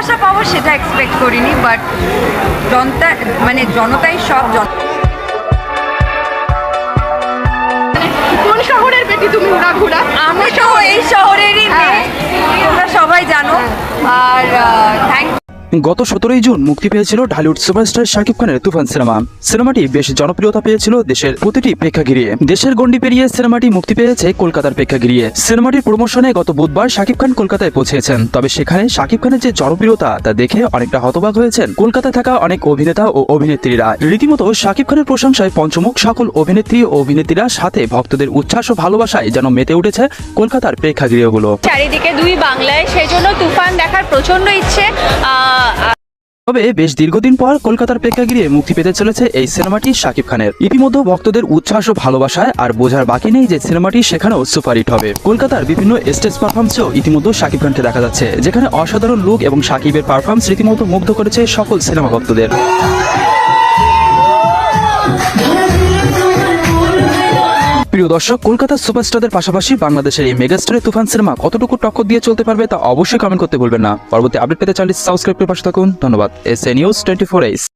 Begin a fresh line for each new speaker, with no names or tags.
ভালোবাসা পাবো সেটা এক্সপেক্ট করিনি, বাট জনতাই সব
কোন শহরের বেটি তুমি ঘোরা?
আমরা সহ এই শহরেরই মেয়ে, তোমরা সবাই জানো। আর থ্যাংক
গত 17 জুন মুক্তি পেয়েছিল ঢালিউড সুপারস্টার শাকিব খানের তুফান সিনেমা। সিনেমাটি বেশ জনপ্রিয়তা পেয়েছিল দেশের প্রতিটি প্রেক্ষাগৃহে। দেশের গণ্ডি পেরিয়ে সিনেমাটি মুক্তি পেয়েছে কলকাতার প্রেক্ষাগৃহে। সিনেমাটির প্রমোশনে গত বুধবার শাকিব খান কলকাতায় পৌঁছেছেন। তবে সেখানে শাকিব খানের যে জনপ্রিয়তা তা দেখে অনেকটা হতবাক হয়েছেন কলকাতায় থাকা অনেক অভিনেতা ও অভিনেত্রীরা। রীতিমতো শাকিব খানের প্রশংসায় পঞ্চমুখ সকল অভিনেত্রী ও অভিনেত্রীরা, সাথে ভক্তদের উচ্ছ্বাস ও ভালোবাসায় যেন মেতে উঠেছে কলকাতার প্রেক্ষাগৃহগুলো।
চারিদিকে দুই বাংলায়, সেই জন্য তুফান দেখার প্রচন্ড ইচ্ছে।
তবে বেশ দীর্ঘদিন পর কলকাতার প্রেক্ষাগৃহে মুক্তি পেতে চলেছে এই সিনেমাটি শাকিব খানের। ইতিমধ্যে ভক্তদের উচ্ছ্বাস ও ভালোবাসায় আর বোঝার বাকি নেই যে সিনেমাটি সেখানেও সুপারহিট হবে। কলকাতার বিভিন্ন স্টেজ পারফরমেন্সেও ইতিমধ্যে শাকিব খানকে দেখা যাচ্ছে, যেখানে অসাধারণ লুক এবং শাকিবের পারফরমেন্স রীতিমতো মুগ্ধ করেছে সকল সিনেমা ভক্তদের। প্রিয় দর্শক, কলকাতার সুপারস্টারদের পাশাপাশি বাংলাদেশের এই মেগাস্টারের তুফান সিনেমা কতটুকু টক্কর দিয়ে চলতে পারবে তা অবশ্যই কমেন্ট করতে ভুলবেন না। পরবর্তী আপডেট পেতে চ্যানেলটি সাবস্ক্রাইব করে পাশে থাকুন। ধন্যবাদ। SA News 24 Ace।